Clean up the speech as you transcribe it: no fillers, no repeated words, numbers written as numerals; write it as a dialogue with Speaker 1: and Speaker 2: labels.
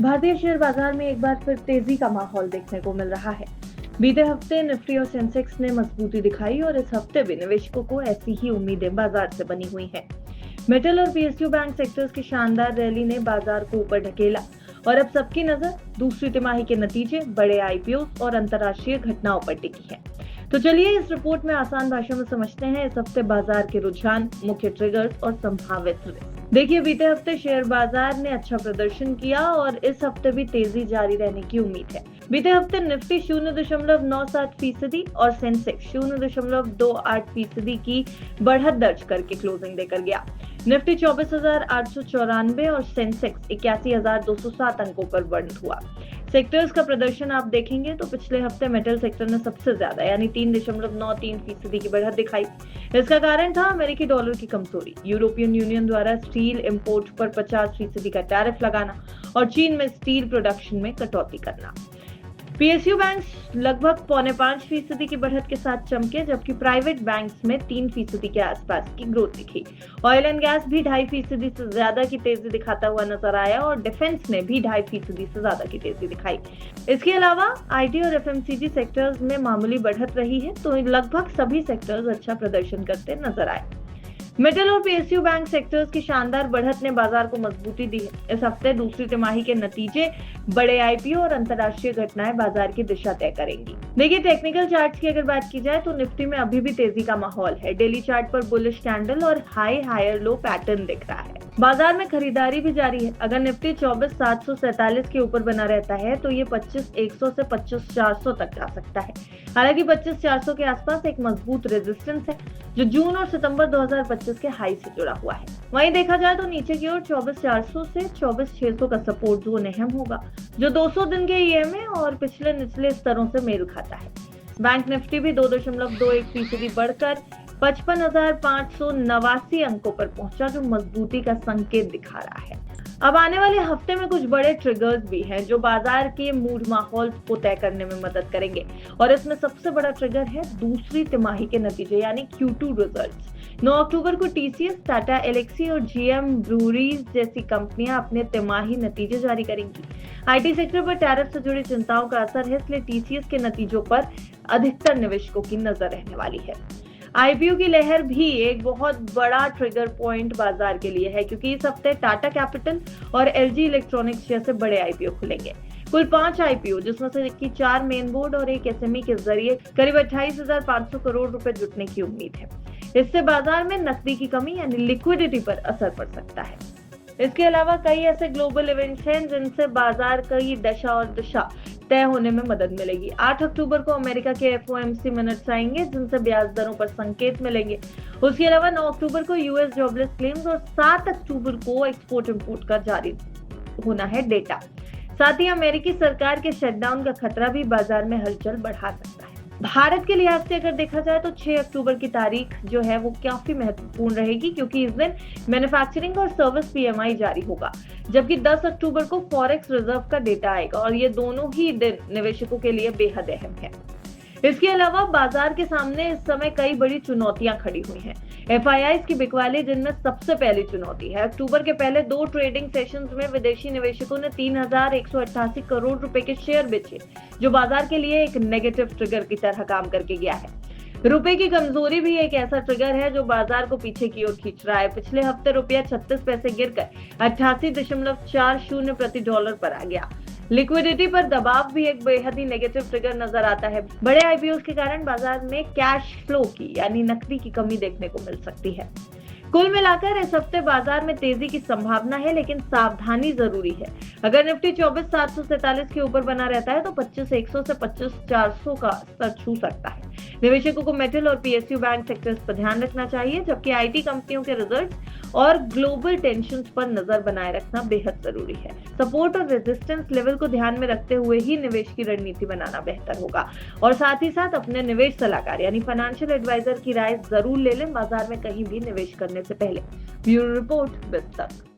Speaker 1: भारतीय शेयर बाजार में एक बार फिर तेजी का माहौल देखने को मिल रहा है। बीते हफ्ते निफ्टी और सेंसेक्स ने मजबूती दिखाई और इस हफ्ते भी निवेशकों को ऐसी ही उम्मीदें बाजार से बनी हुई हैं। मेटल और पीएसयू बैंक सेक्टर्स की शानदार रैली ने बाजार को ऊपर ढकेला और अब सबकी नजर दूसरी तिमाही के नतीजे, बड़े आईपीओ और अंतर्राष्ट्रीय घटनाओं पर टिकी है। तो चलिए इस रिपोर्ट में आसान भाषा में समझते हैं इस हफ्ते बाजार के रुझान, मुख्य ट्रिगर्स और संभावित रिस्क। देखिए, बीते हफ्ते शेयर बाजार ने अच्छा प्रदर्शन किया और इस हफ्ते भी तेजी जारी रहने की उम्मीद है। बीते हफ्ते निफ्टी 0.97% और सेंसेक्स 0.28% की बढ़त दर्ज करके क्लोजिंग देकर गया। निफ्टी 24,894 और सेंसेक्स 81,207 अंकों पर बंद हुआ। सेक्टर्स का प्रदर्शन आप देखेंगे तो पिछले हफ्ते मेटल सेक्टर ने सबसे ज्यादा यानी 3.93% की बढ़त दिखाई। इसका कारण था अमेरिकी डॉलर की कमजोरी, यूरोपियन यूनियन द्वारा स्टील इंपोर्ट पर 50% का टैरिफ लगाना और चीन में स्टील प्रोडक्शन में कटौती करना। पीएसयू बैंक लगभग 4.25% की बढ़त के साथ चमके, जबकि प्राइवेट बैंक्स में 3% के आसपास की ग्रोथ दिखी। ऑयल एंड गैस भी 2.5% से ज्यादा की तेजी दिखाता हुआ नजर आया और डिफेंस ने भी 2.5% से ज्यादा की तेजी दिखाई। इसके अलावा आईटी और एफएमसीजी सेक्टर्स में मामूली बढ़त रही है, तो लगभग सभी सेक्टर्स अच्छा प्रदर्शन करते नजर आए। मेटल और पीएसयू बैंक सेक्टर्स की शानदार बढ़त ने बाजार को मजबूती दी है। इस हफ्ते दूसरी तिमाही के नतीजे, बड़े आईपीओ और अंतर्राष्ट्रीय घटनाएं बाजार की दिशा तय करेंगी। देखिए, टेक्निकल चार्ट्स की अगर बात की जाए तो निफ्टी में अभी भी तेजी का माहौल है। डेली चार्ट पर बुलिश कैंडल और हाई हायर लो पैटर्न दिख रहा है। बाजार में खरीदारी भी जारी है। अगर निफ्टी 24,747 के ऊपर बना रहता है तो ये 25,100 से 25,400 तक जा सकता है। हालांकि 25,400 के आसपास एक मजबूत रेजिस्टेंस है जो जून और सितंबर 2025 के हाई से जुड़ा हुआ है। वहीं देखा जाए तो नीचे की ओर 24,400 से 24,600 का सपोर्ट जोन अहम होगा, जो 200 दिन के ईएमए और पिछले निचले स्तरों से मेल खाता है। बैंक निफ्टी भी 2.21% बढ़कर 55,589 अंकों पर पहुंचा, जो मजबूती का संकेत दिखा रहा है। अब आने वाले हफ्ते में कुछ बड़े ट्रिगर्स भी हैं जो बाजार के मूड माहौल को तय करने में मदद करेंगे और इसमें सबसे बड़ा ट्रिगर है दूसरी तिमाही के नतीजे यानी Q2 रिजल्ट्स। 9 अक्टूबर को टीसीएस, टाटा एलेक्सी और जीएम ब्रूरीज जैसी कंपनियां अपने तिमाही नतीजे जारी करेंगी। आईटी सेक्टर पर टैरिफ से जुड़ी चिंताओं का असर है, इसलिए टीसीएस के नतीजों पर अधिकतर निवेशकों की नजर रहने वाली है। आईपीओ की लहर भी एक बहुत बड़ा ट्रिगर पॉइंट बाजार के लिए है, क्योंकि इस हफ्ते टाटा कैपिटल और एलजी इलेक्ट्रॉनिक्स जैसे बड़े आईपीओ खुलेंगे। कुल 5 आईपीओ, जिसमें से 4 मेन बोर्ड और एक एसएमई के जरिए करीब 28,500 करोड़ रुपए जुटने की उम्मीद है। इससे बाजार में नकदी की कमी यानी लिक्विडिटी पर असर पड़ सकता है। इसके अलावा कई ऐसे ग्लोबल इवेंट्स हैं जिनसे बाजार की दशा और दिशा तय होने में मदद मिलेगी। 8 अक्टूबर को अमेरिका के एफओएमसी मिनट्स आएंगे, जिनसे ब्याज दरों पर संकेत मिलेंगे। उसके अलावा 9 अक्टूबर को यूएस जॉबलेस क्लेम्स और 7 अक्टूबर को एक्सपोर्ट इंपोर्ट का जारी होना है डेटा। साथ ही अमेरिकी सरकार के शटडाउन का खतरा भी बाजार में हलचल बढ़ा सकता है। भारत के लिहाज से अगर देखा जाए तो 6 अक्टूबर की तारीख जो है वो काफी महत्वपूर्ण रहेगी, क्योंकि इस दिन मैन्युफैक्चरिंग और सर्विस पीएमआई जारी होगा, जबकि 10 अक्टूबर को फॉरेक्स रिजर्व का डेटा आएगा और ये दोनों ही दिन निवेशकों के लिए बेहद अहम है। इसके अलावा बाजार के सामने इस समय कई बड़ी चुनौतियां खड़ी हुई हैं। एफआईआईज की बिकवाली जिनमें सबसे पहली चुनौती है। अक्टूबर के पहले 2 ट्रेडिंग सेशंस में विदेशी निवेशकों ने 3,188 करोड़ रुपए के शेयर बेचे, जो बाजार के लिए एक नेगेटिव ट्रिगर की तरह काम करके गया है। रुपए की कमजोरी भी एक ऐसा ट्रिगर है जो बाजार को पीछे की ओर खींच रहा है। पिछले हफ्ते रुपया 36 पैसे गिरकर 88.40 प्रति डॉलर पर आ गया। लिक्विडिटी पर दबाव भी एक बेहद ही नेगेटिव ट्रिगर नजर आता है। बड़े आईपीओ के कारण बाजार में कैश फ्लो की यानी नकदी की कमी देखने को मिल सकती है। कुल मिलाकर इस हफ्ते बाजार में तेजी की संभावना है, लेकिन सावधानी जरूरी है। अगर निफ्टी 24,747 के ऊपर बना रहता है तो 25,100 से 25,400 का स्तर छू सकता है। निवेशकों को मेटल और पीएसयू बैंक सेक्टर्स पर ध्यान रखना चाहिए, जबकि आईटी कंपनियों के रिजल्ट्स और ग्लोबल टेंशंस पर नजर बनाए रखना बेहद जरूरी है। सपोर्ट और रेजिस्टेंस लेवल को ध्यान में रखते हुए ही निवेश की रणनीति बनाना बेहतर होगा और साथ ही साथ अपने निवेश सलाहकार यानी फाइनेंशियल एडवाइजर की राय जरूर ले लें बाजार में कहीं भी निवेश करने से पहले। ब्यूरो रिपोर्ट, बिज तक।